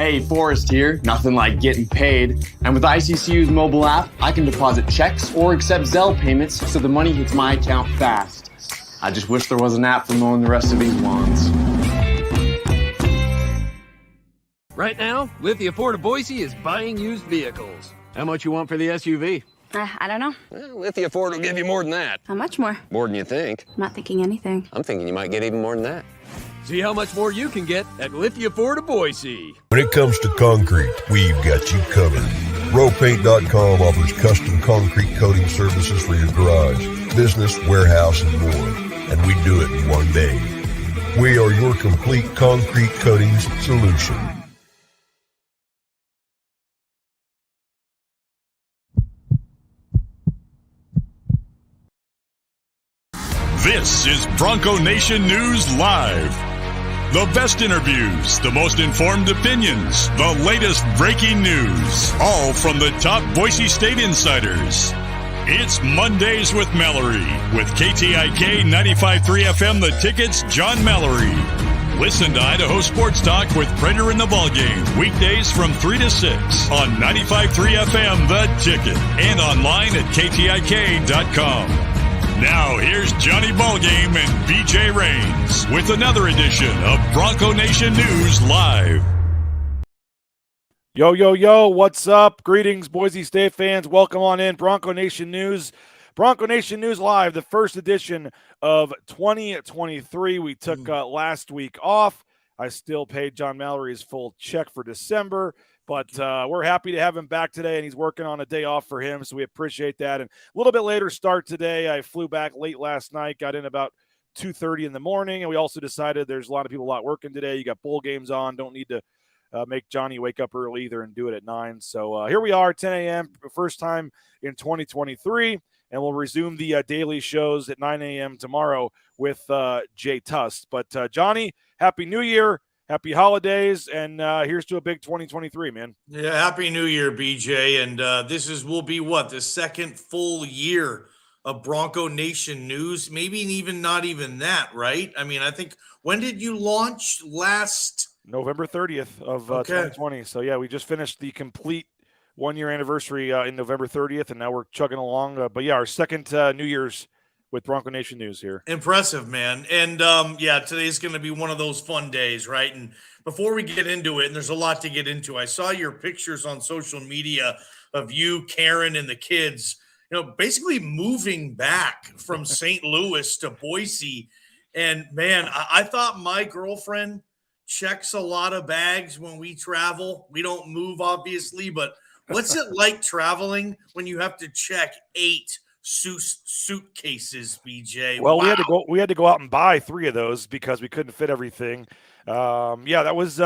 Hey, Forrest here. Nothing like getting paid. And with ICCU's mobile app, I can deposit checks or accept Zelle payments so the money hits my account fast. I just wish there was an app for mowing the rest of these lawns. Right now, Lithia Ford of Boise is buying used vehicles. How much you want for the SUV? I don't know. Well, Lithia Ford will give you more than that. How much more? More than you think. I'm not thinking anything. I'm thinking you might get even more than that. See how much more you can get at Lithia Ford of Boise. When it comes to concrete, we've got you covered. Ropaint.com offers custom concrete coating services for your garage, business, warehouse, and more. And we do it in one day. We are your complete concrete coatings solution. This is Bronco Nation News Live. The best interviews, the most informed opinions, the latest breaking news, all from the top Boise State insiders. It's Mondays with Mallory, with KTIK 95.3 FM The Ticket's John Mallory. Listen to Idaho Sports Talk with Prater in the Ballgame, weekdays from 3 to 6 on 95.3 FM The Ticket and online at KTIK.com. Now, here's Johnny Ballgame and BJ Rains with another edition of Bronco Nation News Live. Yo, yo, yo, what's up? Greetings, Boise State fans. Welcome on in. Bronco Nation News. Bronco Nation News Live, the first edition of 2023. We took last week off. I still paid John Mallory his full check for December. But we're happy to have him back today, and he's working on a day off for him, so we appreciate that. And a little bit later start today. I flew back late last night, got in about 2:30 in the morning, and we also decided there's a lot of people not working today. You got bowl games on. Don't need to make Johnny wake up early either and do it at 9. So here we are, 10 a.m., first time in 2023, and we'll resume the daily shows at 9 a.m. tomorrow with Jay Tust. But Johnny, Happy New Year. Happy holidays, and here's to a big 2023, man. Yeah, Happy New Year, BJ. And this will be the second full year of Bronco Nation News. Maybe even not even that, right? I mean, I think, when did you launch last? November 30th of 2020. So, yeah, we just finished the complete one-year anniversary in November 30th, and now we're chugging along. But, yeah, our second New Year's with Bronco Nation News here. Impressive, man. And today's going to be one of those fun days, right? And before we get into it, and there's a lot to get into, I saw your pictures on social media of you, Karen, and the kids, basically moving back from St. Louis to Boise. And man, I thought my girlfriend checks a lot of bags when we travel. We don't move, obviously, but what's it like traveling when you have to check 8 suitcases, BJ? Well, wow. we had to go out and buy 3 of those because we couldn't fit everything. That was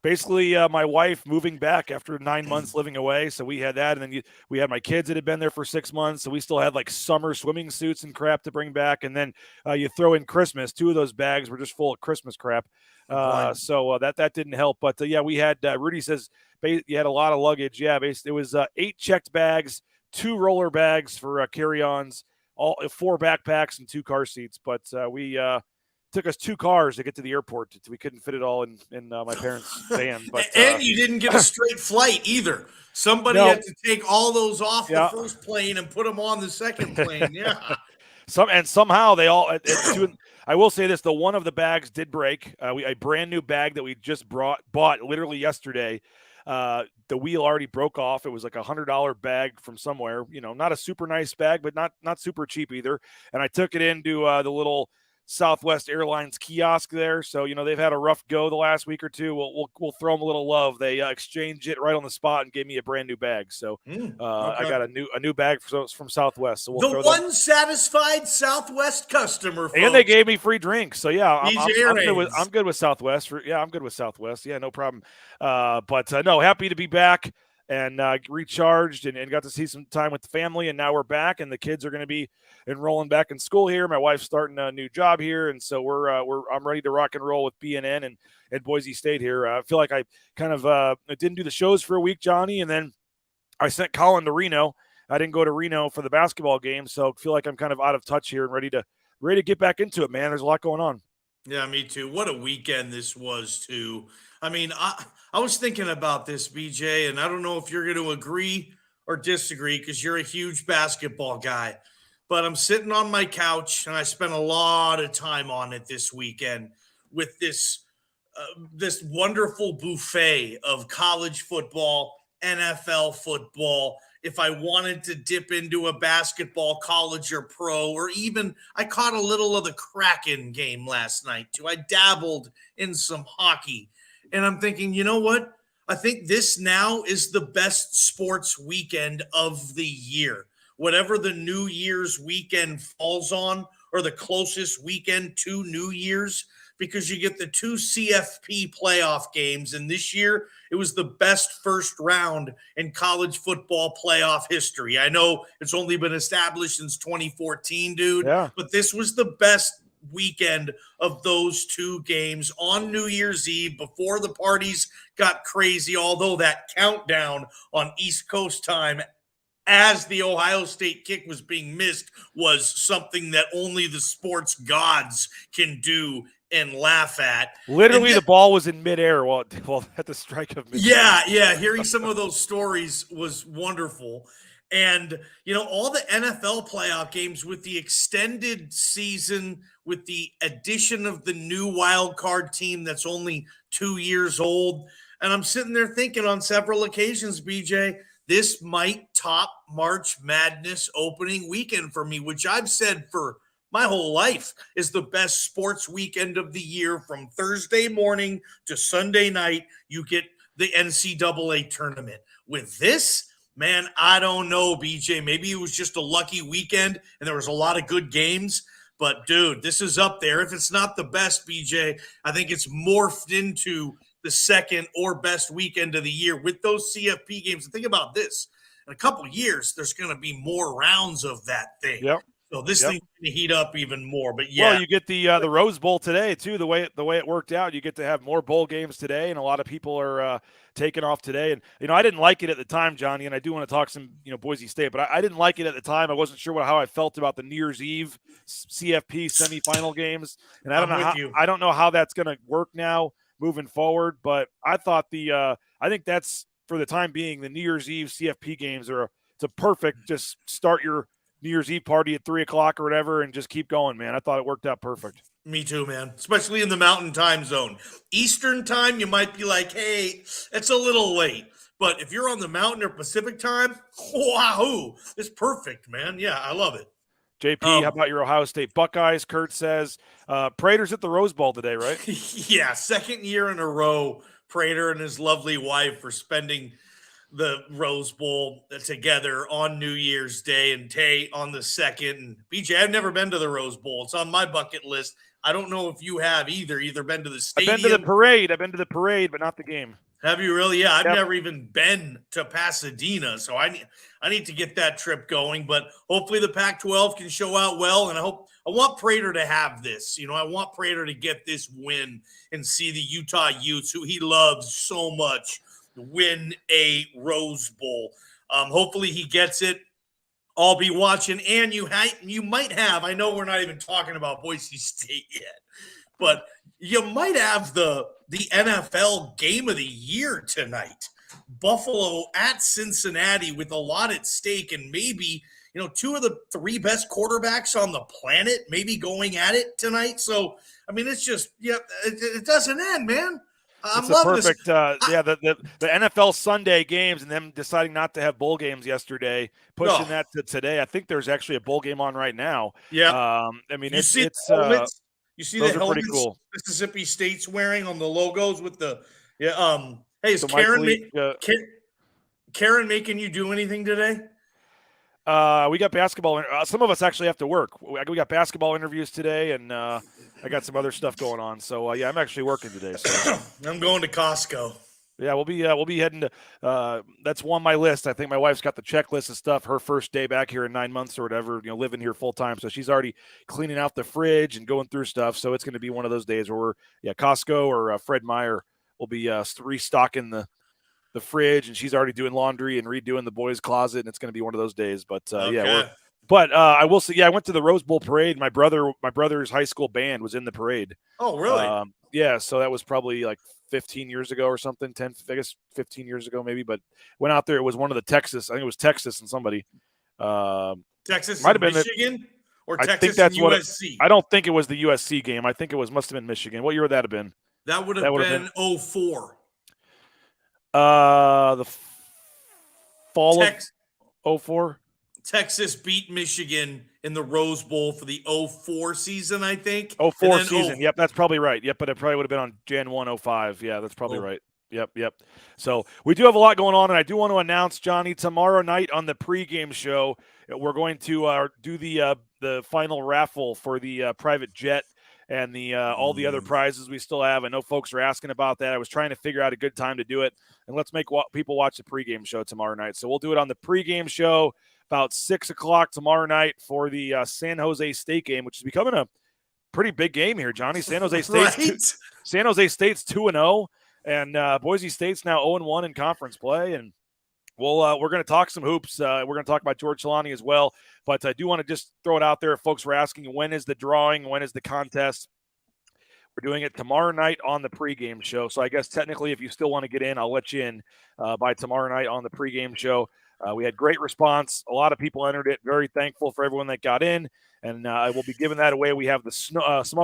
basically my wife moving back after 9 months living away. So we had that, and then we had my kids that had been there for 6 months, so we still had like summer swimming suits and crap to bring back. And then you throw in Christmas. 2 of those bags were just full of Christmas crap. So that didn't help. But we had Rudy says you had a lot of luggage. Yeah, basically it was 8 checked bags, 2 roller bags for carry-ons, all 4 backpacks and 2 car seats. But we took us 2 cars to get to the airport. We couldn't fit it all in my parents' van. But and you didn't get a straight flight either. Somebody had to take all those off the first plane and put them on the second plane. Yeah. Somehow they all. I will say this: one of the bags did break. A brand new bag that we just bought literally yesterday. The wheel already broke off. It was like $100 bag from somewhere, not a super nice bag, but not super cheap either. And I took it into the little Southwest Airlines kiosk there. So, they've had a rough go the last week or two. We'll throw them a little love. They exchanged it right on the spot and gave me a brand new bag. So okay. I got a new bag from Southwest. So we'll throw them. Satisfied Southwest customer, folks. And they gave me free drinks. So yeah, I'm good with Southwest. I'm good with Southwest. Yeah, no problem. No, happy to be back and recharged and got to see some time with the family. And now we're back, and the kids are going to be enrolling back in school here. My wife's starting a new job here, and so I'm ready to rock and roll with BNN and Boise State here. I feel like I kind of didn't do the shows for a week, Johnny, and then I sent Colin to Reno. I didn't go to Reno for the basketball game, so I feel like I'm kind of out of touch here and ready to get back into it, man. There's a lot going on. Yeah, me too. What a weekend this was, too. I mean, I was thinking about this, BJ, and I don't know if you're going to agree or disagree because you're a huge basketball guy. But I'm sitting on my couch and I spent a lot of time on it this weekend with this wonderful buffet of college football, NFL football. If I wanted to dip into a basketball, college or pro, or even I caught a little of the Kraken game last night too. I dabbled in some hockey. And I'm thinking, you know what? I think this now is the best sports weekend of the year. Whatever the New Year's weekend falls on, or the closest weekend to New Year's, because you get the two CFP playoff games. And this year, it was the best first round in college football playoff history. I know it's only been established since 2014, dude, Yeah. but this was the best weekend of those two games on New Year's Eve before the parties got crazy. Although that countdown on East Coast time as the Ohio State kick was being missed was something that only the sports gods can do and laugh at. Literally, the ball was in midair while at the strike of midair. Yeah. Hearing some of those stories was wonderful. And, all the NFL playoff games with the extended season, with the addition of the new wild card team that's only 2 years old. And I'm sitting there thinking on several occasions, BJ, this might top March Madness opening weekend for me, which I've said for my whole life is the best sports weekend of the year. From Thursday morning to Sunday night, you get the NCAA tournament. With this, man, I don't know, BJ. Maybe it was just a lucky weekend and there was a lot of good games. But, dude, this is up there. If it's not the best, BJ, I think it's morphed into the second or best weekend of the year with those CFP games. And think about this. In a couple of years, there's going to be more rounds of that thing. Yep. So this thing's going to heat up even more. But yeah, well, you get the Rose Bowl today too. The way it worked out, you get to have more bowl games today, and a lot of people are taking off today. And I didn't like it at the time, Johnny. And I do want to talk some Boise State, but I didn't like it at the time. I wasn't sure how I felt about the New Year's Eve CFP semifinal games, and I don't know how that's going to work now moving forward. But I thought I think that's for the time being the New Year's Eve CFP games it's a perfect just start your New Year's Eve party at 3:00 or whatever and just keep going, man. I thought it worked out perfect. Me too, man, especially in the mountain time zone. Eastern time, you might be like, hey, it's a little late. But if you're on the mountain or Pacific time, wahoo, it's perfect, man. Yeah, I love it. JP, how about your Ohio State Buckeyes? Kurt says, Prater's at the Rose Bowl today, right? Yeah, second year in a row, Prater and his lovely wife for spending the Rose Bowl together on New Year's Day, and Tay on the second. And BJ, I've never been to the Rose Bowl. It's on my bucket list. I don't know if you have either been to the stadium. I've been to the parade, but not the game. Have you really? Yeah, I've never even been to Pasadena, so I need to get that trip going. But hopefully the Pac-12 can show out well, and I want Prater to have this. I want Prater to get this win and see the Utah Utes, who he loves so much, win a Rose Bowl. Hopefully he gets it. I'll be watching, and you might have. I know we're not even talking about Boise State yet, but you might have the NFL game of the year tonight. Buffalo at Cincinnati with a lot at stake, and maybe two of the three best quarterbacks on the planet maybe going at it tonight. So I mean, it's just it doesn't end, man. It's a perfect, the NFL Sunday games and them deciding not to have bowl games yesterday, pushing that to today. I think there's actually a bowl game on right now. Yeah. I mean, you see the helmets cool. Mississippi State's wearing on the logos with the hey, is Karen making you do anything today? We got basketball. Some of us actually have to work. We got basketball interviews today, and I got some other stuff going on. So I'm actually working today. So I'm going to Costco. Yeah, we'll be heading to. That's on my list. I think my wife's got the checklist and stuff. Her first day back here in 9 months or whatever. Living here full time, so she's already cleaning out the fridge and going through stuff. So it's going to be one of those days where Costco or Fred Meyer will be restocking the fridge, and she's already doing laundry and redoing the boys' closet, and it's going to be one of those days. But But I will say, I went to the Rose Bowl parade. My brother's high school band was in the parade. Oh, really? Yeah, so that was probably like 15 years ago or something, 10, I guess 15 years ago maybe, but went out there. It was one of the Texas, I think it was Texas and somebody. Texas might and have been Michigan? Or I Texas think that's and USC? I don't think it was the USC game. I think it must have been Michigan. What year would that have been? That would have been 04. The fall Tex- of 04. Texas beat Michigan in the Rose Bowl for the 04 season, I think. 04 season. Yep, that's probably right. Yep, but it probably would have been on Jan 1, 05. Yeah, that's probably right. Yep. So we do have a lot going on, and I do want to announce, Johnny, tomorrow night on the pregame show, we're going to do the final raffle for the private jet and the all the other prizes we still have. I know folks are asking about that. I was trying to figure out a good time to do it, and let's make people watch the pregame show tomorrow night. So we'll do it on the pregame show about 6 o'clock tomorrow night for the San Jose State game, which is becoming a pretty big game here, Johnny. San Jose State's San Jose State's 2-0, and Boise State's now 0-1 in conference play. And we're going to talk some hoops. We're going to talk about George Holani as well. But I do want to just throw it out there. If folks were asking, when is the drawing? When is the contest? We're doing it tomorrow night on the pregame show. So I guess technically, if you still want to get in, I'll let you in by tomorrow night on the pregame show. We had great response. A lot of people entered it. Very thankful for everyone that got in. And I will be giving that away. We have some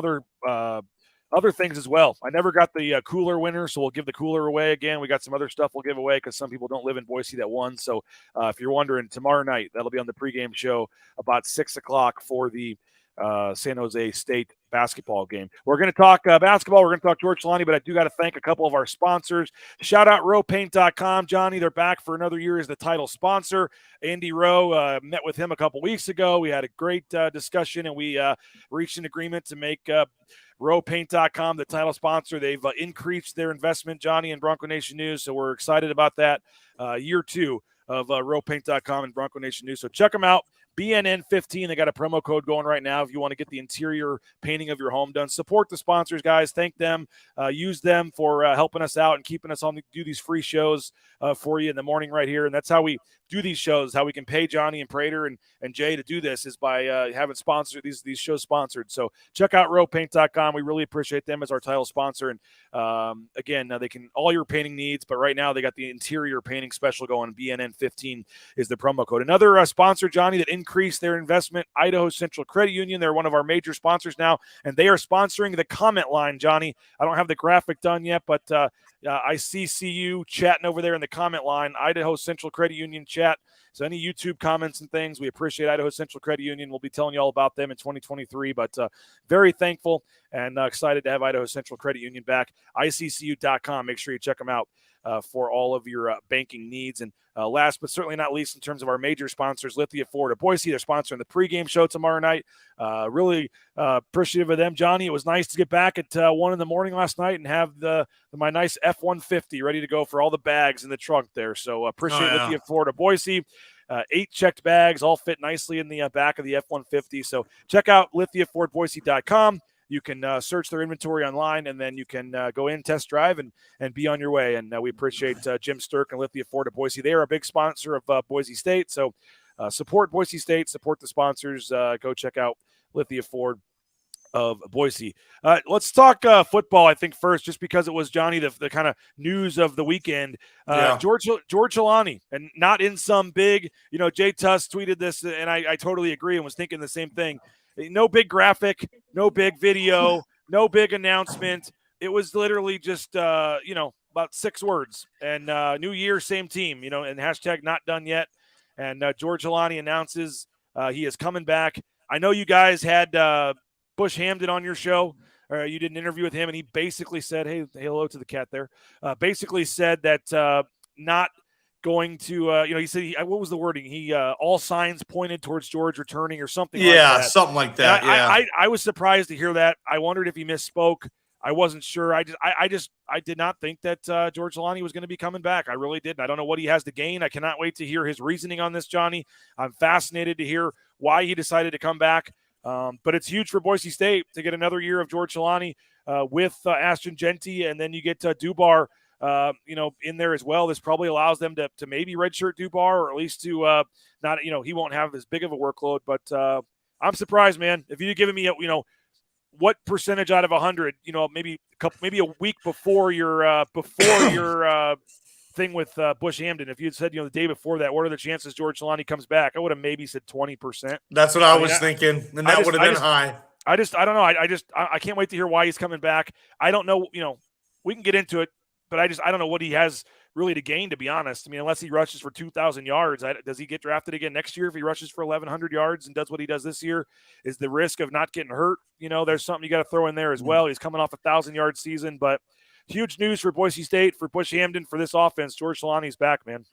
other things as well. I never got the cooler winner, so we'll give the cooler away again. We got some other stuff we'll give away because some people don't live in Boise that won. So if you're wondering, tomorrow night, that'll be on the pregame show about 6 o'clock for the San Jose State basketball game. We're going to talk basketball. We're going to talk George Holani, but I do got to thank a couple of our sponsors. Shout out rowpaint.com. Johnny, they're back for another year as the title sponsor. Andy Rowe, met with him a couple weeks ago. We had a great discussion, and we reached an agreement to make rowpaint.com the title sponsor. They've increased their investment, Johnny, in Bronco Nation News, so we're excited about that. Year 2 of rowpaint.com and Bronco Nation News. So check them out. BNN 15. They got a promo code going right now if you want to get the interior painting of your home done. Support the sponsors, guys. Thank them. Use them for helping us out and keeping us on do these free shows for you in the morning right here. And that's how we do these shows, how we can pay Johnny and Prater and Jay to do this is by having sponsored these shows sponsored. So check out rowpaint.com. We really appreciate them as our title sponsor. And again, they can all your painting needs, but right now they got the interior painting special going. BNN 15 is the promo code. Another sponsor, Johnny, that increased their investment, Idaho Central Credit Union. They're one of our major sponsors now, and they are sponsoring the comment line, Johnny. I don't have the graphic done yet, but I see you chatting over there in the comment line, Idaho Central Credit Union chat. So any YouTube comments and things, we appreciate Idaho Central Credit Union. We'll be telling you all about them in 2023, but very thankful and excited to have Idaho Central Credit Union back. ICCU.com. Make sure you check them out for all of your banking needs. And last but certainly not least, in terms of our major sponsors, Lithia Ford of Boise, they're sponsoring the pregame show tomorrow night. Really appreciative of them, Johnny. It was nice to get back at 1 in the morning last night and have my nice F-150 ready to go for all the bags in the trunk there. So appreciate Lithia Ford of Boise. 8 checked bags, all fit nicely in the back of the F-150. So check out lithiafordboise.com. You can search their inventory online, and then you can go in, test drive, and be on your way. And we appreciate Jim Sturk and Lithia Ford of Boise. They are a big sponsor of Boise State. So support Boise State, support the sponsors. Go check out Lithia Ford of Boise. Let's talk football, I think, first, just because it was, Johnny, the kind of news of the weekend. George Holani, and not in some big, Jay Tuss tweeted this, and I totally agree and was thinking the same thing. No big graphic, no big video, no big announcement. It was literally just, about 6 words. And new year, same team, and hashtag not done yet. And George Holani announces he is coming back. I know you guys had Bush Hamden on your show. You did an interview with him, and he basically said, hey, hello to the cat there, basically said that not going to, he said, what was the wording? He all signs pointed towards George returning or something like that. Yeah, something like that. I was surprised to hear that. I wondered if he misspoke. I wasn't sure. I did not think that George Holani was going to be coming back. I really didn't. I don't know what he has to gain. I cannot wait to hear his reasoning on this, Johnny. I'm fascinated to hear why he decided to come back. But it's huge for Boise State to get another year of George Holani with Ashton Genty, and then you get Dubar in there as well. This probably allows them to maybe redshirt Dubar, or at least to not, he won't have as big of a workload. But I'm surprised, man. If you'd given me, what percentage out of 100, maybe a week before your thing with Bush Hamden, if you had said, the day before that, what are the chances George Holani comes back? I would have maybe said 20%. That's what I was thinking, and that would have been high. I don't know. I can't wait to hear why he's coming back. I don't know. We can get into it, but I don't know what he has really to gain, to be honest. I mean, unless he rushes for 2,000 yards, does he get drafted again next year if he rushes for 1,100 yards and does what he does this year? Is the risk of not getting hurt? There's something you got to throw in there as well. He's coming off a 1,000-yard season, but huge news for Boise State, for Bush Hamden, for this offense. George Holani's back, man.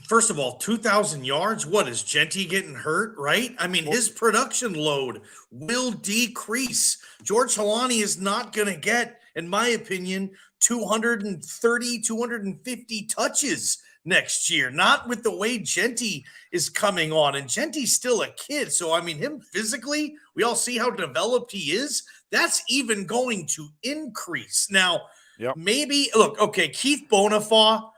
First of all, 2,000 yards. What is Genty getting hurt? Right? I mean, his production load will decrease. George Holani is not going to get, in my opinion, 230, 250 touches next year. Not with the way Genty is coming on. And Genty's still a kid. So, I mean, him physically, we all see how developed he is. That's even going to increase. Now, maybe, look, okay, Keith Bonifaw,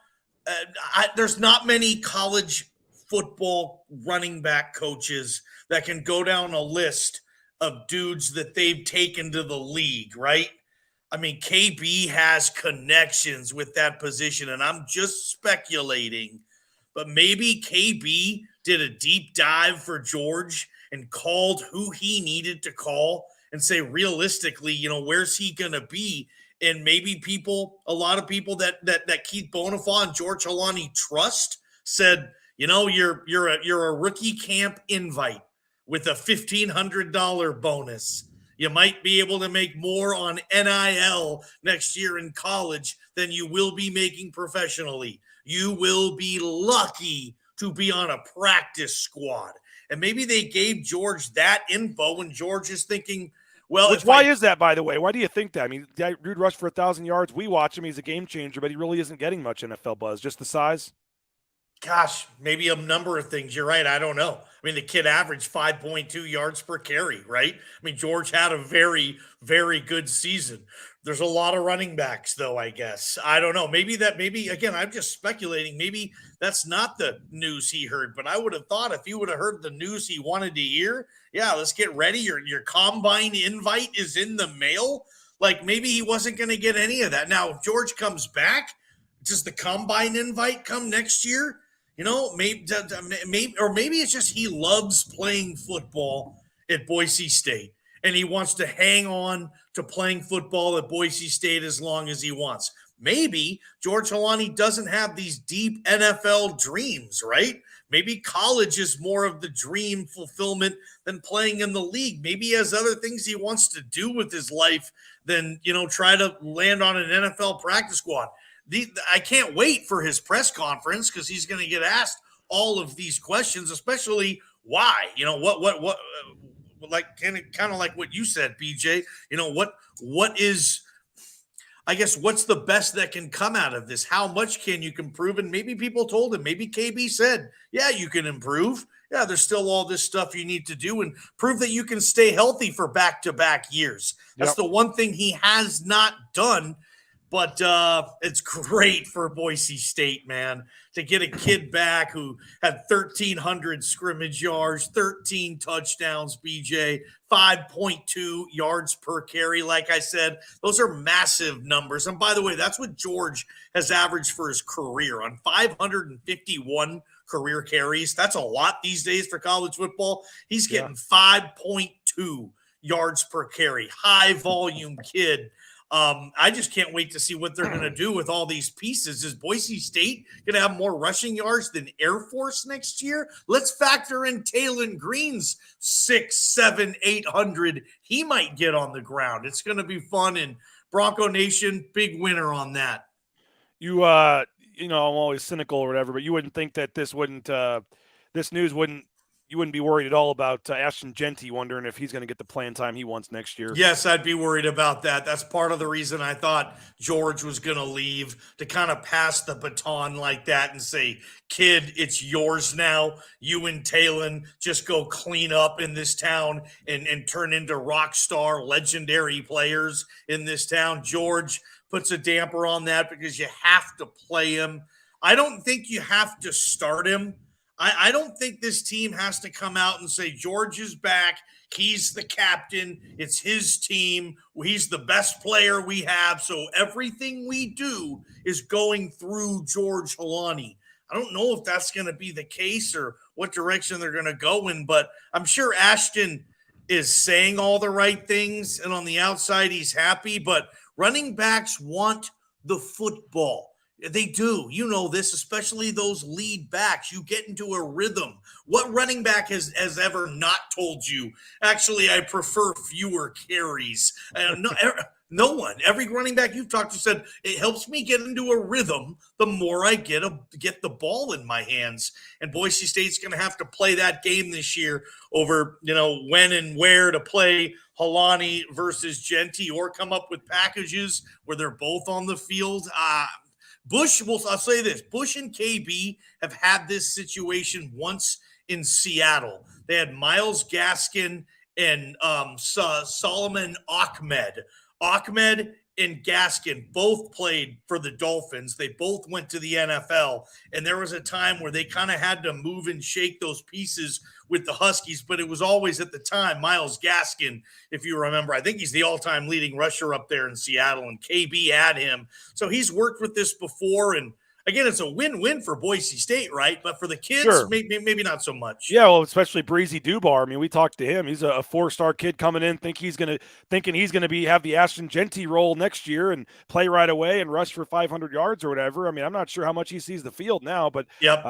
there's not many college football running back coaches that can go down a list of dudes that they've taken to the league, right? I mean, KB has connections with that position, and I'm just speculating, but maybe KB did a deep dive for George and called who he needed to call and say, realistically, where's he going to be? And maybe a lot of people that Keith Bonifaw and George Holani trust said, you're a rookie camp invite with a $1,500 bonus. You might be able to make more on NIL next year in college than you will be making professionally. You will be lucky to be on a practice squad. And maybe they gave George that info, and George is thinking, well, why is that, by the way? Why do you think that? I mean, dude rushed for 1,000 yards. We watch him. He's a game changer, but he really isn't getting much NFL buzz. Just the size? Gosh, maybe a number of things. You're right. I don't know. I mean, the kid averaged 5.2 yards per carry, right? I mean, George had a very, very good season. There's a lot of running backs, though, I guess. I don't know. Maybe, again, I'm just speculating. Maybe that's not the news he heard, but I would have thought if he would have heard the news he wanted to hear, yeah, let's get ready. Your combine invite is in the mail. Like, maybe he wasn't going to get any of that. Now, if George comes back, does the combine invite come next year? Maybe it's just he loves playing football at Boise State, and he wants to hang on to playing football at Boise State as long as he wants. Maybe George Holani doesn't have these deep NFL dreams, right? Maybe college is more of the dream fulfillment than playing in the league. Maybe he has other things he wants to do with his life than, try to land on an NFL practice squad. I can't wait for his press conference because he's going to get asked all of these questions, especially why. What like kind of like what you said, BJ. What is, I guess, what's the best that can come out of this? How much can you improve? And maybe people told him, maybe KB said, yeah, you can improve. Yeah, there's still all this stuff you need to do and prove that you can stay healthy for back-to-back years. That's the one thing he has not done. But it's great for Boise State, man, to get a kid back who had 1,300 scrimmage yards, 13 touchdowns, BJ, 5.2 yards per carry. Like I said, those are massive numbers. And by the way, that's what George has averaged for his career on 551 career carries. That's a lot these days for college football. He's getting 5.2 yards per carry. High volume kid. I just can't wait to see what they're going to do with all these pieces. Is Boise State going to have more rushing yards than Air Force next year? Let's factor in Taylon Green's 600, 700, 800. He might get on the ground. It's going to be fun. And Bronco Nation, big winner on that. I'm always cynical or whatever, but you wouldn't think that this news wouldn't. You wouldn't be worried at all about Ashton Genty wondering if he's going to get the playing time he wants next year. Yes, I'd be worried about that. That's part of the reason I thought George was going to leave, to kind of pass the baton like that and say, kid, it's yours now. You and Taylon just go clean up in this town and turn into rock star legendary players in this town. George, puts a damper on that because you have to play him. I don't think you have to start him. I don't think this team has to come out and say, George is back. He's the captain. It's his team. He's the best player we have. So everything we do is going through George Holani. I don't know if that's going to be the case or what direction they're going to go in, but I'm sure Ashton is saying all the right things, and on the outside he's happy, but running backs want the football. They do. You know this, especially those lead backs. You get into a rhythm. What running back has ever not told you, actually, I prefer fewer carries? No one. Every running back you've talked to said, it helps me get into a rhythm the more I get the ball in my hands. And Boise State's going to have to play that game this year over, when and where to play Holani versus Genty, or come up with packages where they're both on the field. I'll say this, Bush and KB have had this situation once in Seattle. They had Myles Gaskin and Solomon Ahmed. Ahmed and Gaskin both played for the Dolphins. They both went to the NFL, and there was a time where they kind of had to move and shake those pieces with the Huskies, but it was always at the time Myles Gaskin, if you remember. I think he's the all-time leading rusher up there in Seattle, and KB had him. So he's worked with this before, and again, it's a win-win for Boise State, right? But for the kids, Sure. maybe not so much. Yeah, well, especially Breezy Dubar. I mean, we talked to him. He's a four-star kid coming in, thinking he's gonna have the Ashton Genty role next year and play right away and rush for 500 yards or whatever. I mean, I'm not sure how much he sees the field now, but Yep.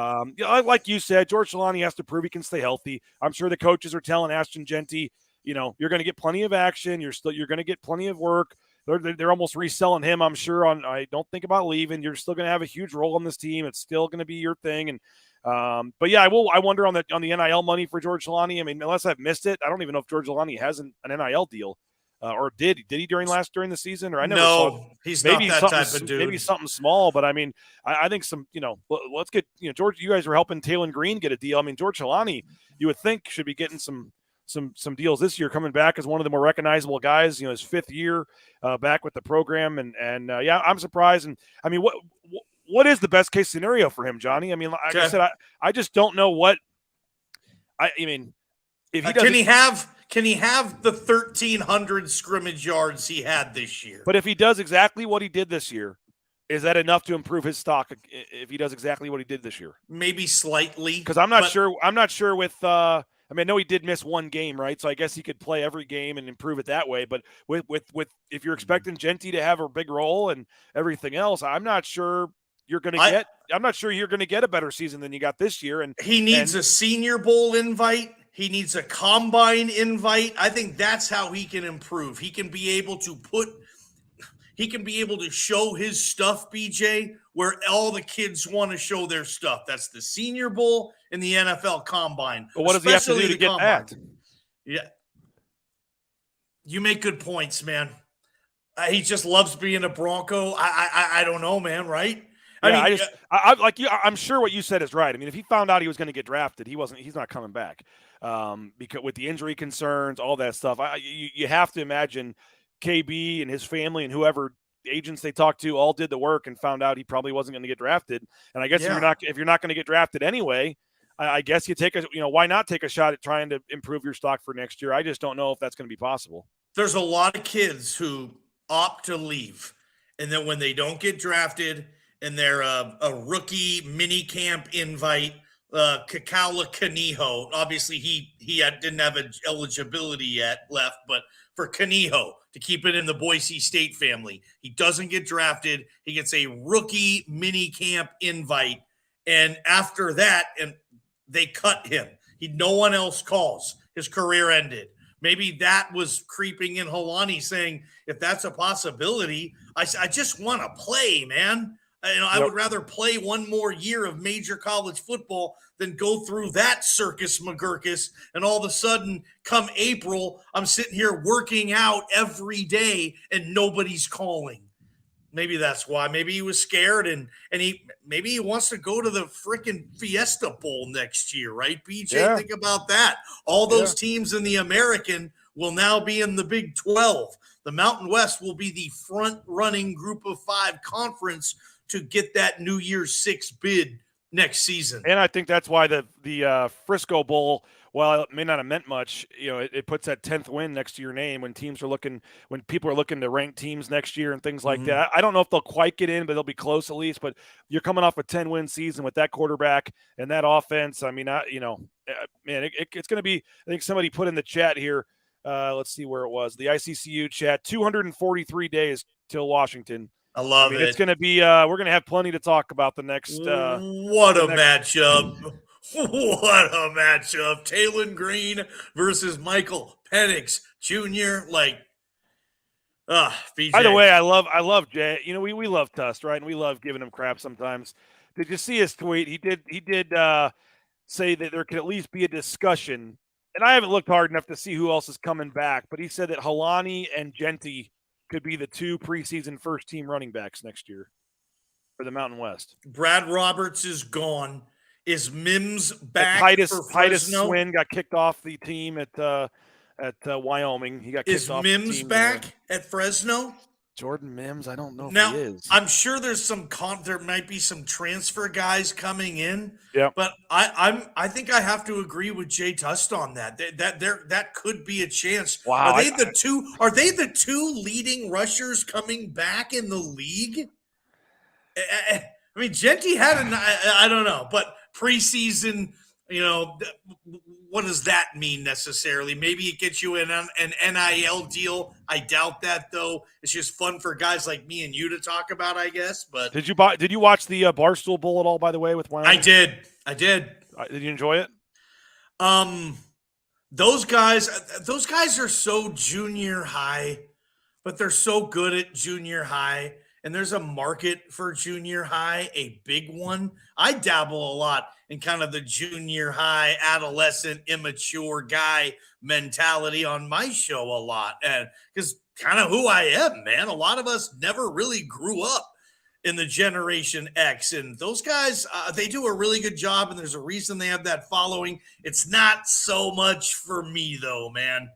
Like you said, George Holani has to prove he can stay healthy. I'm sure the coaches are telling Ashton Genty, you're going to get plenty of action. You're going to get plenty of work. They're almost reselling him, I'm sure. I don't think about leaving. You're still going to have a huge role on this team. It's still going to be your thing. And but yeah, I wonder on the NIL money for George Holani. I mean, unless I've missed it, I don't even know if George Holani has an NIL deal, or did he during the season? Or I never saw it. He's Maybe not that type of dude. Maybe something small, but I mean, I think some. Let's get George. You guys were helping Taylon Green get a deal. I mean, George Holani, you would think should be getting some deals this year, coming back as one of the more recognizable guys. His fifth year back with the program, and yeah, I'm surprised. And I mean, what is the best case scenario for him, Johnny? I mean, like I said, I just don't know what. I mean, if he can he have the 1,300 scrimmage yards he had this year? But if he does exactly what he did this year, is that enough to improve his stock? If he does exactly what he did this year, maybe slightly. Because I'm not sure. I'm not sure with. I mean, I know he did miss one game, right? So I guess he could play every game and improve it that way. But with if you're expecting Genty to have a big role and everything else, I'm not sure you're going to get. I'm not sure you're going to get a better season than you got this year. And he needs a Senior Bowl invite. He needs a combine invite. I think that's how he can improve. He can be able to show his stuff, BJ, where all the kids want to show their stuff. That's the Senior Bowl and the NFL Combine. But what does he have to do to get that? Yeah. You make good points, man. He just loves being a Bronco. I don't know, man, right? I'm sure what you said is right. I mean, if he found out he was going to get drafted, he's not coming back. Because with the injury concerns, all that stuff, you have to imagine KB and his family and whoever agents they talked to all did the work and found out he probably wasn't going to get drafted. And I guess if you're not going to get drafted anyway, I guess you take why not take a shot at trying to improve your stock for next year? I just don't know if that's going to be possible. There's a lot of kids who opt to leave, and then when they don't get drafted and they're a rookie mini camp invite, Kakaula Kaniho, obviously he didn't have eligibility yet left, but for Kaniho to keep it in the Boise State family, he doesn't get drafted. He gets a rookie mini camp invite, and after that, and they cut him. No one else calls. His career ended. Maybe that was creeping in Holani, saying, if that's a possibility, I just want to play, man. I would rather play one more year of major college football than go through that circus McGurkus. And all of a sudden, come April, I'm sitting here working out every day and nobody's calling. Maybe that's why. Maybe he was scared and maybe he wants to go to the freaking Fiesta Bowl next year, right, BJ? Yeah. Think about that. All those teams in the American will now be in the Big 12. The Mountain West will be the front-running Group of 5 conference to get that New Year's 6 bid next season. And I think that's why the Frisco Bowl, while it may not have meant much, it puts that 10th win next to your name when people are looking to rank teams next year and things like that. I don't know if they'll quite get in, but they'll be close at least. But you're coming off a 10-win season with that quarterback and that offense. I mean, it's going to be. I think somebody put in the chat here. Let's see where it was. The ICCU chat. 243 days till Washington. I love it. It's going to be. We're going to have plenty to talk about the next. Matchup! What a matchup! Talon Green versus Michael Penix Jr. BJ. By the way, I love Jay. We love Tust, right? And we love giving him crap sometimes. Did you see his tweet? He did say that there could at least be a discussion. And I haven't looked hard enough to see who else is coming back, but he said that Holani and Genty could be the 2 preseason first-team running backs next year for the Mountain West. Brad Roberts is gone. Is Mims back Titus Swin got kicked off the team at Wyoming. He got kicked off. Is Mims back at Fresno? Jordan Mims, I don't know now, if he is. I'm sure there's there might be some transfer guys coming in. Yeah, but I think I have to agree with Jay Tust on that. That could be a chance. Wow, Are they the two leading rushers coming back in the league? I mean, Genty had I don't know, but preseason, what does that mean necessarily? Maybe it gets you an NIL deal. I doubt that, though. It's just fun for guys like me and you to talk about, I guess. But did you watch the Barstool Bowl at all? By the way, with Wyoming, I did. Did you enjoy it? Those guys are so junior high, but they're so good at junior high. And there's a market for junior high, a big one. I dabble a lot in kind of the junior high, adolescent, immature guy mentality on my show a lot. And because kind of who I am, man. A lot of us never really grew up in the Generation X. And those guys, they do a really good job. And there's a reason they have that following. It's not so much for me, though, man.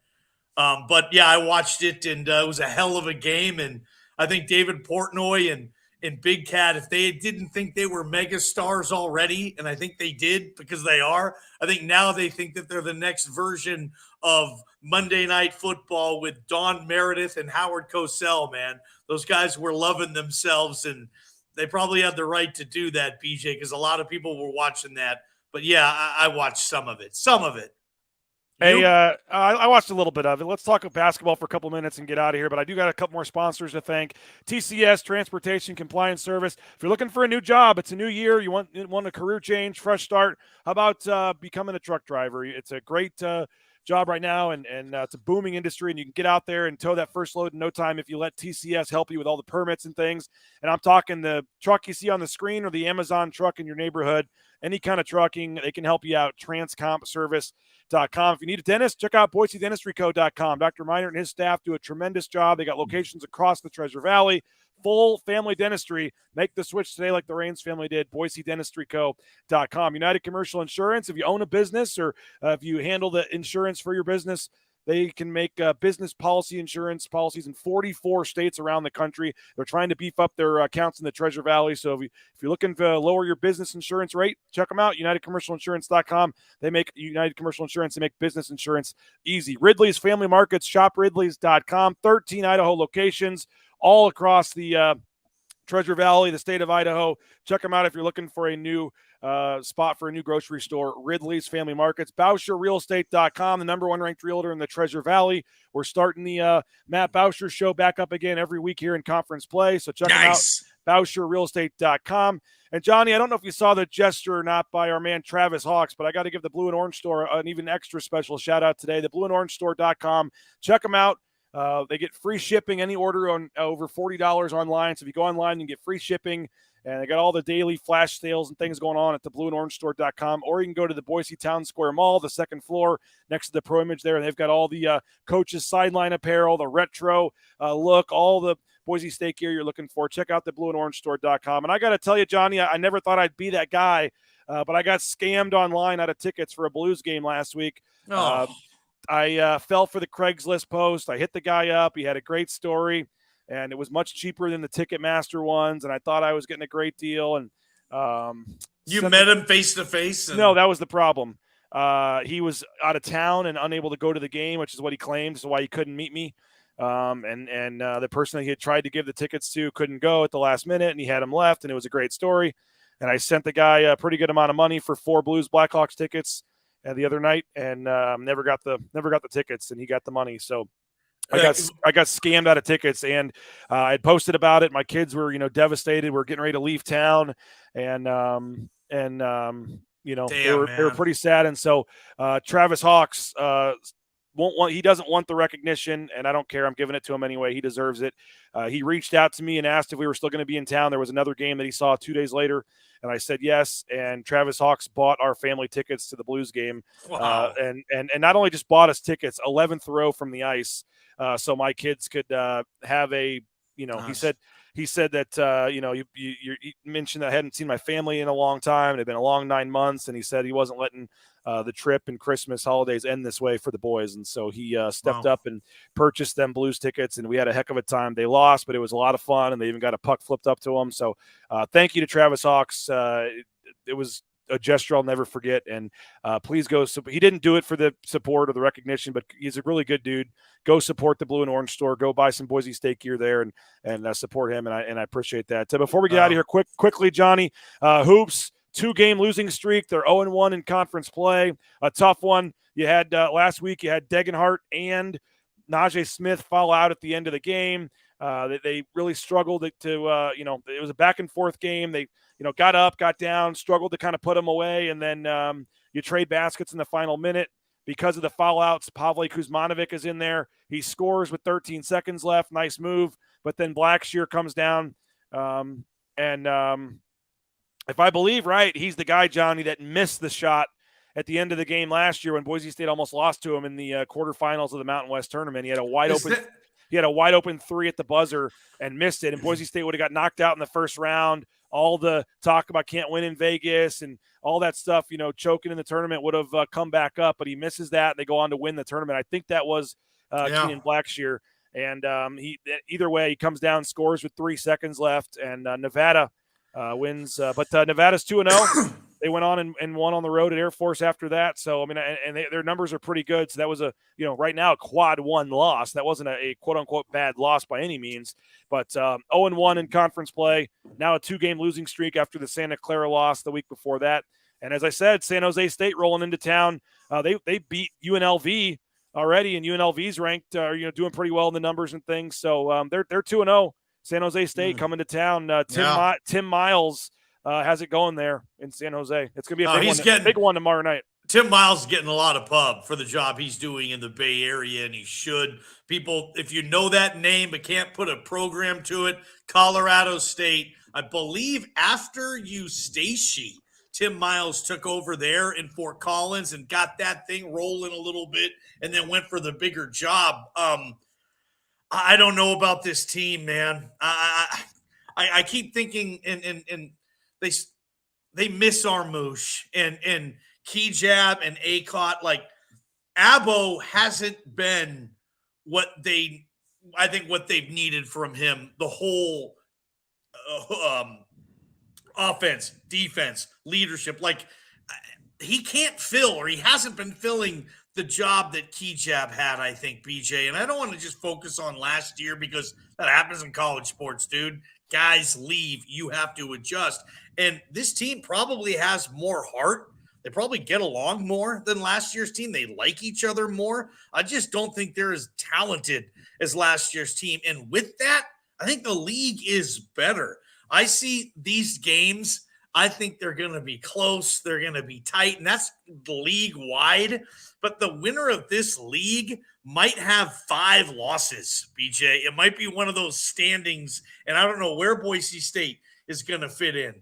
But, yeah, I watched it, and it was a hell of a game. And I think David Portnoy and Big Cat, if they didn't think they were mega stars already, and I think they did because they are, I think now they think that they're the next version of Monday Night Football with Don Meredith and Howard Cosell, man. Those guys were loving themselves, and they probably had the right to do that, BJ, because a lot of people were watching that. But, yeah, I watched some of it. Hey, I watched a little bit of it. Let's talk basketball for a couple minutes and get out of here. But I do got a couple more sponsors to thank. TCS, Transportation Compliance Service. If you're looking for a new job, it's a new year. You want a career change, fresh start. How about becoming a truck driver? It's a great job right now, and it's a booming industry, and you can get out there and tow that first load in no time if you let TCS help you with all the permits and things. And I'm talking the truck you see on the screen or the Amazon truck in your neighborhood. Any kind of trucking, they can help you out. Transcompservice.com. If you need a dentist, check out BoiseDentistryCo.com. Dr. Miner and his staff do a tremendous job. They got locations across the Treasure Valley. Full family dentistry. Make the switch today like the Raines family did. BoiseDentistryCo.com. United Commercial Insurance. If you own a business or if you handle the insurance for your business, they can make business policy insurance policies in 44 states around the country. They're trying to beef up their accounts in the Treasure Valley. So if you're looking to lower your business insurance rate, check them out, UnitedCommercialInsurance.com. They make United Commercial Insurance. They make business insurance easy. Ridley's Family Markets, shopridleys.com. 13 Idaho locations all across the Treasure Valley, the state of Idaho. Check them out if you're looking for a new spot for a new grocery store. Ridley's Family Markets. BoucherRealEstate.com, the number one ranked realtor in the Treasure Valley. We're starting the Matt Boucher show back up again every week here in conference play. So check them out. BoucherRealEstate.com. And Johnny, I don't know if you saw the gesture or not by our man Travis Hawks, but I got to give the Blue and Orange Store an even extra special shout out today. The BlueandOrangeStore.com. Check them out. They get free shipping any order on over $40 online. So if you go online, you can get free shipping. And they got all the daily flash sales and things going on at the blueandorangestore.com. Or you can go to the Boise Town Square Mall, the second floor, next to the Pro Image there. They've got all the coaches' sideline apparel, the retro look, all the Boise State gear you're looking for. Check out the blueandorangestore.com. And I got to tell you, Johnny, I never thought I'd be that guy, but I got scammed online out of tickets for a Blues game last week. fell for the Craigslist post. I hit the guy up. He had a great story, and it was much cheaper than the Ticketmaster ones. And I thought I was getting a great deal. And you met him face to face? No, that was the problem. He was out of town and unable to go to the game, which is what he claimed, so why he couldn't meet me. The person that he had tried to give the tickets to couldn't go at the last minute, and he had him left, and it was a great story. And I sent the guy a pretty good amount of money for 4 Blues Blackhawks tickets the other night, and never got the tickets, and he got the money. So I got scammed out of tickets, and I had posted about it. My kids were devastated. We're getting ready to leave town, and they were pretty sad. And so Travis Hawks he doesn't want the recognition, and I don't care. I'm giving it to him anyway. He deserves it. He reached out to me and asked if we were still going to be in town. There was another game that he saw 2 days later, and I said yes. And Travis Hawks bought our family tickets to the Blues game. Wow. And not only just bought us tickets, 11th row from the ice, so my kids could have a, nice. He said that, you mentioned that I hadn't seen my family in a long time. It had been a long 9 months, and he said he wasn't letting the trip and Christmas holidays end this way for the boys. And so he stepped up and purchased them Blues tickets, and we had a heck of a time. They lost, but it was a lot of fun, and they even got a puck flipped up to them. So thank you to Travis Hawks. It was a gesture I'll never forget. And please go. He didn't do it for the support or the recognition, but he's a really good dude. Go support the Blue and Orange store. Go buy some Boise State gear there and support him. And I appreciate that. So before we get out of here, quickly, Johnny, Hoops, 2-game losing streak. They're 0-1 in conference play. A tough one. You had last week. You had Degenhart and Najee Smith fall out at the end of the game. They really struggled to it was a back and forth game. They got up, got down, struggled to kind of put them away, and then you trade baskets in the final minute because of the foul outs. Pavle Kuzmanovic is in there. He scores with 13 seconds left. Nice move, but then Blackshear comes down, if I believe right, he's the guy, Johnny, that missed the shot at the end of the game last year when Boise State almost lost to him in the quarterfinals of the Mountain West tournament. He had a wide open 3 at the buzzer and missed it, and Boise State would have got knocked out in the first round. All the talk about can't win in Vegas and all that stuff, choking in the tournament would have come back up, but he misses that, and they go on to win the tournament. I think that was Keenan Blackshear. And either way, he comes down, scores with 3 seconds left, and Nevada wins. But Nevada's 2-0. They went on and won on the road at Air Force after that. So, I mean, their numbers are pretty good. So that was right now a quad 1 loss. That wasn't a quote unquote bad loss by any means, but 0-1 in conference play. Now a 2-game losing streak after the Santa Clara loss the week before that. And as I said, San Jose State rolling into town. They beat UNLV already, and UNLV's ranked, doing pretty well in the numbers and things. So they're 2-0. San Jose State coming to town. Tim Miles has it going there in San Jose. It's going to be a big one tomorrow night. Tim Miles is getting a lot of pub for the job he's doing in the Bay Area, and he should. People, if you know that name but can't put a program to it, Colorado State, I believe after Eustachy, Tim Miles took over there in Fort Collins and got that thing rolling a little bit and then went for the bigger job. I don't know about this team, man. I keep thinking, and they miss Armouche and Kejab and Acott. Like, Abo hasn't been what they've needed from him. The whole offense, defense, leadership. Like, he can't fill, or he hasn't been filling the job that Kejab had, I think, BJ. And I don't want to just focus on last year because that happens in college sports, dude. Guys leave. You have to adjust. And this team probably has more heart. They probably get along more than last year's team. They like each other more. I just don't think they're as talented as last year's team. And with that, I think the league is better. I see these games. I think they're going to be close. They're going to be tight, and that's league-wide. But the winner of this league might have 5 losses, BJ. It might be one of those standings, and I don't know where Boise State is going to fit in.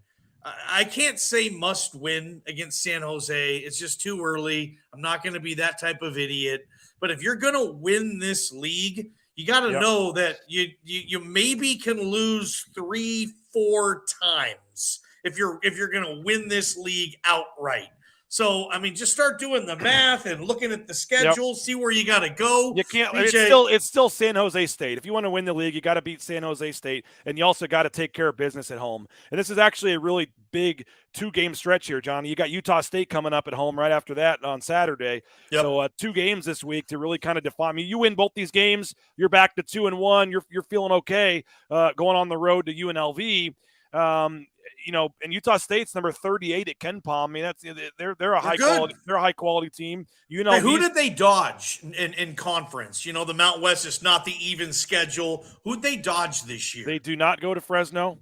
I can't say must win against San Jose. It's just too early. I'm not going to be that type of idiot. But if you're going to win this league, you got to know that you maybe can lose 3-4 times if you're going to win this league outright. So, I mean, just start doing the math and looking at the schedule, see where you got to go. You can't. BJ, It's still San Jose State. If you want to win the league, you got to beat San Jose State, and you also got to take care of business at home. And this is actually a really big 2-game stretch here, Johnny. You got Utah State coming up at home right after that on Saturday. Yep. So 2 games this week to really kind of define. I mean, you win both these games, you're back to 2-1. You're feeling okay going on the road to UNLV. And Utah State's number 38 at Ken Palm. I mean, they're a high quality team. Hey, who did they dodge in conference? The Mountain West is not the even schedule. Who'd they dodge this year? They do not go to Fresno,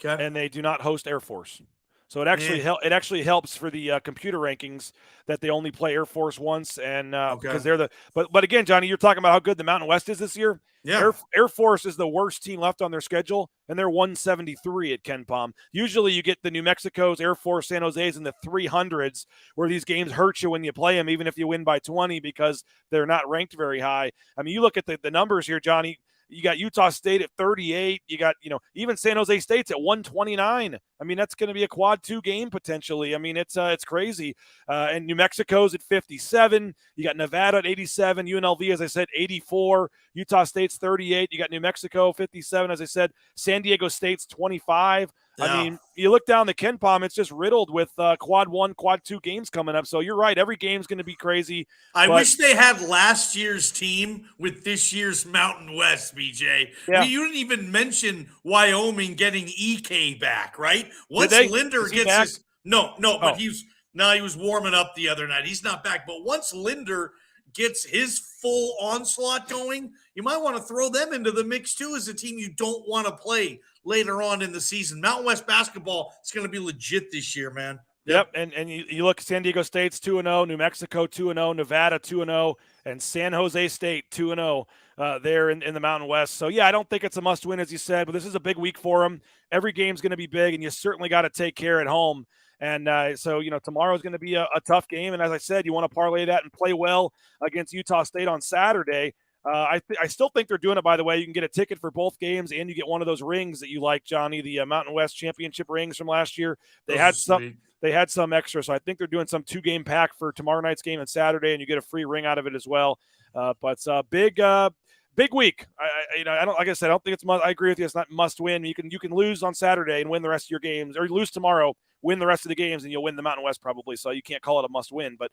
and they do not host Air Force. So it actually helps for the computer rankings that they only play Air Force once, and because they're but again, Johnny, you're talking about how good the Mountain West is this year. Yeah, Air Force is the worst team left on their schedule, and they're 173 at Ken Palm. Usually, you get the New Mexico's, Air Force, San Jose's in the 300s, where these games hurt you when you play them, even if you win by 20, because they're not ranked very high. I mean, you look at the numbers here, Johnny. You got Utah State at 38. You got, even San Jose State's at 129. I mean, that's going to be a quad 2 game potentially. I mean, it's crazy. And New Mexico's at 57. You got Nevada at 87. UNLV, as I said, 84. Utah State's 38. You got New Mexico 57, as I said. San Diego State's 25. Yeah. I mean, you look down the Ken Palm, it's just riddled with quad 1, quad 2 games coming up. So you're right. Every game's going to be crazy. I wish they had last year's team with this year's Mountain West, BJ. Yeah. You didn't even mention Wyoming getting EK back, right? Once Linder gets his but he was warming up the other night. He's not back. But once Linder gets his full onslaught going, you might want to throw them into the mix too as a team you don't want to play later on in the season. Mountain West basketball is going to be legit this year, man. Yep. And you look, San Diego State's 2-0, New Mexico 2-0, Nevada 2-0, and San Jose State 2-0 there in the Mountain West. So, yeah, I don't think it's a must-win, as you said, but this is a big week for them. Every game's going to be big, and you certainly got to take care at home. And so, tomorrow's going to be a tough game. And as I said, you want to parlay that and play well against Utah State on Saturday. I still think they're doing it, by the way. You can get a ticket for both games, and you get one of those rings that you like, Johnny, the Mountain West Championship rings from last year. They had some extra, so I think they're doing some 2-game pack for tomorrow night's game and Saturday, and you get a free ring out of it as well. But big week. I don't, like I said, I don't think it's I agree with you. It's not must win. You can lose on Saturday and win the rest of your games, or lose tomorrow, win the rest of the games, and you'll win the Mountain West probably. So you can't call it a must win, but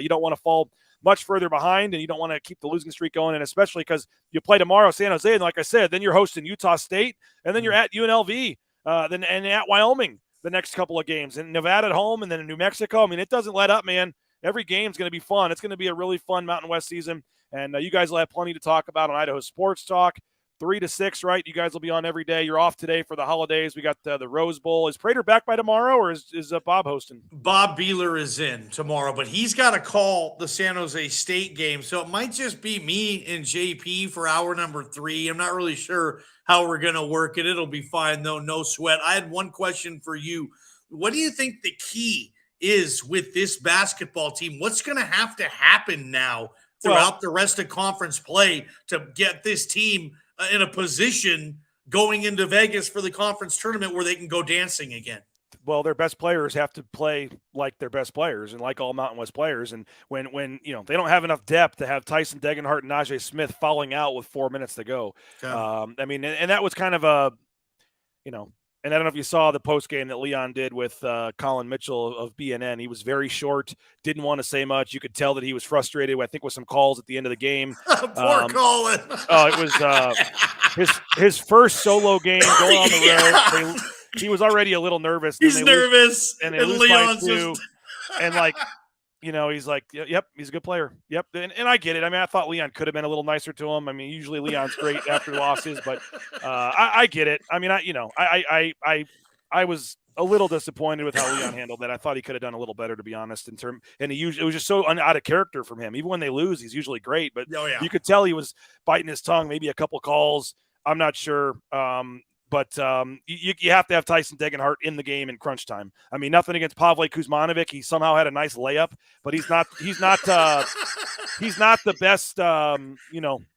you don't want to fall much further behind, and you don't want to keep the losing streak going. And especially because you play tomorrow, San Jose, and like I said, then you're hosting Utah State, and then you're at UNLV, and at Wyoming the next couple of games, and Nevada at home, and then in New Mexico. I mean, it doesn't let up, man. Every game's going to be fun. It's going to be a really fun Mountain West season. And you guys will have plenty to talk about on Idaho Sports Talk, 3 to 6, right? You guys will be on every day. You're off today for the holidays. We got the Rose Bowl. Is Prater back by tomorrow, or is Bob hosting? Bob Beeler is in tomorrow, but he's got to call the San Jose State game. So it might just be me and JP for hour number 3. I'm not really sure how we're going to work it. It'll be fine, though. No sweat. I had one question for you. What do you think the key is with this basketball team? What's going to happen now throughout the rest of conference play to get this team in a position going into Vegas for the conference tournament where they can go dancing again? Well, their best players have to play like their best players and like all Mountain West players. And when they don't have enough depth to have Tyson Degenhart and Najee Smith falling out with 4 minutes to go. Yeah. I mean, and that was kind of and I don't know if you saw the post game that Leon did with Colin Mitchell of BNN. He was very short, didn't want to say much. You could tell that he was frustrated, I think, with some calls at the end of the game. Poor Colin. It was his first solo game going on the road. He was already a little nervous. He's nervous, and Leon's he's like, yep, he's a good player. Yep, and I get it. I mean, I thought Leon could have been a little nicer to him. I mean, usually Leon's great after losses, but I get it. I mean, I was a little disappointed with how Leon handled that. I thought he could have done a little better, to be honest. It was just so out of character from him. Even when they lose, he's usually great, but you could tell he was biting his tongue. Maybe a couple calls. I'm not sure. But you have to have Tyson Degenhart in the game in crunch time. I mean, nothing against Pavle Kuzmanovic. He somehow had a nice layup, but he's not the best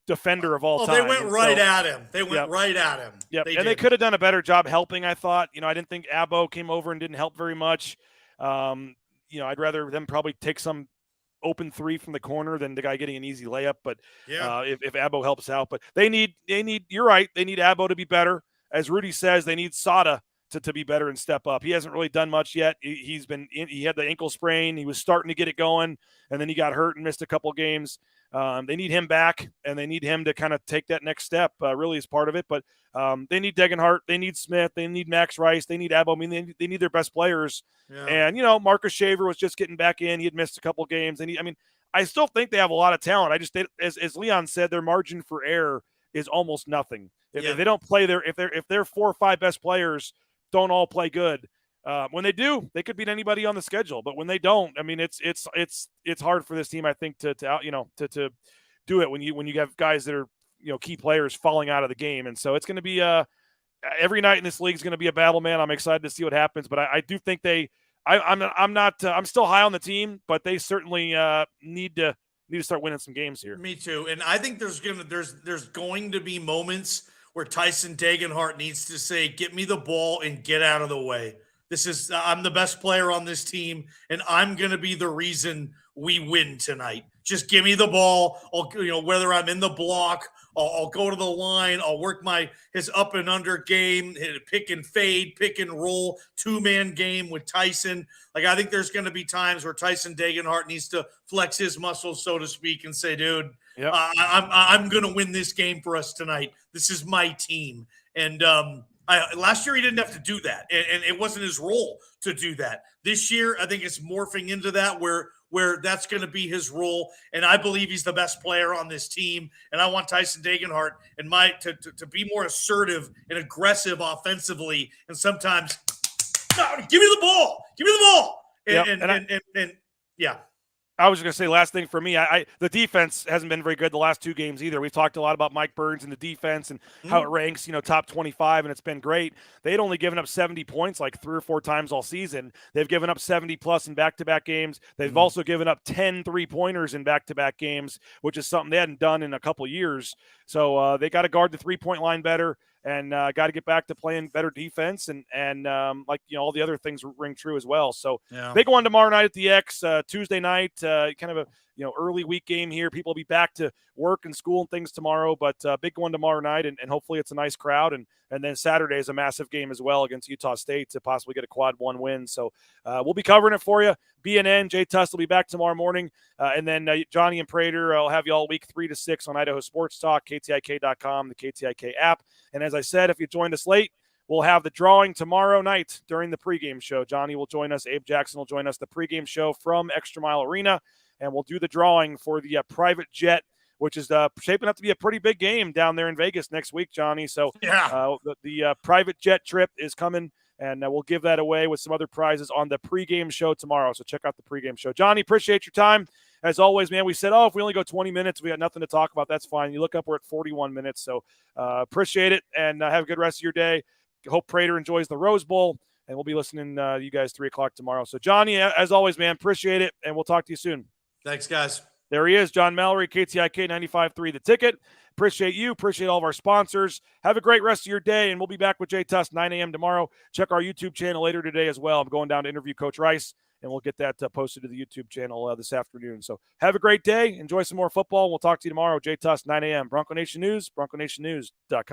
defender of all time. They went right at him. Yep. They could have done a better job helping, I thought. I didn't think Abbo came over and didn't help very much. I'd rather them probably take some open three from the corner than the guy getting an easy layup. But if Abo helps out, but they need, you're right. They need Abo to be better. As Rudy says, they need Sada to be better and step up. He hasn't really done much yet. He had the ankle sprain. He was starting to get it going, and then he got hurt and missed a couple games. They need him back, and they need him to kind of take that next step, really as part of it. But they need Degenhart. They need Smith. They need Max Rice. They need Abo. I mean, they need their best players. Yeah. And, Marcus Shaver was just getting back in. He had missed a couple games. I still think they have a lot of talent. As Leon said, their margin for error is almost nothing. If they don't play if their 4 or 5 best players don't all play good, when they do, they could beat anybody on the schedule. But when they don't, it's hard for this team, I think, to do it when you have guys that are key players falling out of the game. And so it's going to be every night in this league is going to be a battle, man. I'm excited to see what happens, but I do think I'm still high on the team, but they certainly need to start winning some games here. Me too. And I think there's going to be moments where Tyson Degenhart needs to say, "Get me the ball and get out of the way. I'm the best player on this team, and I'm going to be the reason we win tonight. Just give me the ball. Whether I'm in the block, I'll go to the line. I'll work his up and under game, pick and fade, pick and roll, 2-man game with Tyson. Like, I think there's going to be times where Tyson Degenhart needs to flex his muscles, so to speak, and say, dude, I'm going to win this game for us tonight. This is my team. And last year he didn't have to do that, and it wasn't his role to do that. This year, I think it's morphing into that where that's going to be his role, and I believe he's the best player on this team. And I want Tyson Degenhart and to be more assertive and aggressive offensively, and sometimes give me the ball, and yeah. I was just going to say, last thing for me, the defense hasn't been very good the last 2 games either. We've talked a lot about Mike Burns and the defense and how it ranks, top 25, and it's been great. They had only given up 70 points like 3 or 4 times all season. They've given up 70-plus in back-to-back games. They've also given up 10 3-pointers in back-to-back games, which is something they hadn't done in a couple years. So they got to guard the 3-point line better, and got to get back to playing better defense, and all the other things ring true as well. So big one tomorrow night at the X, Tuesday night, kind of a early week game here. People will be back to work and school and things tomorrow, but big one tomorrow night, and hopefully it's a nice crowd. And then Saturday is a massive game as well against Utah State to possibly get a quad 1 win. So we'll be covering it for you. BNN, Jay Tuss will be back tomorrow morning. And then Johnny and Prater, I'll have you all week 3 to 6 on Idaho Sports Talk, KTIK.com, the KTIK app. And as I said, if you joined us late, we'll have the drawing tomorrow night during the pregame show. Johnny will join us. Abe Jackson will join us, the pregame show from Extra Mile Arena. And we'll do the drawing for the private jet, which is shaping up to be a pretty big game down there in Vegas next week, Johnny. So the private jet trip is coming, and we'll give that away with some other prizes on the pregame show tomorrow. So check out the pregame show. Johnny, appreciate your time. As always, man, we said, if we only go 20 minutes, we got nothing to talk about. That's fine. You look up, we're at 41 minutes. So appreciate it, and have a good rest of your day. Hope Prater enjoys the Rose Bowl, and we'll be listening to you guys 3 o'clock tomorrow. So, Johnny, as always, man, appreciate it, and we'll talk to you soon. Thanks, guys. There he is, John Mallory, KTIK 95.3 The Ticket. Appreciate you. Appreciate all of our sponsors. Have a great rest of your day, and we'll be back with Jay Tuss 9 a.m. tomorrow. Check our YouTube channel later today as well. I'm going down to interview Coach Rice, and we'll get that posted to the YouTube channel this afternoon. So have a great day. Enjoy some more football, and we'll talk to you tomorrow. Jay Tuss, 9 a.m. Bronco Nation News, BroncoNationNews.com.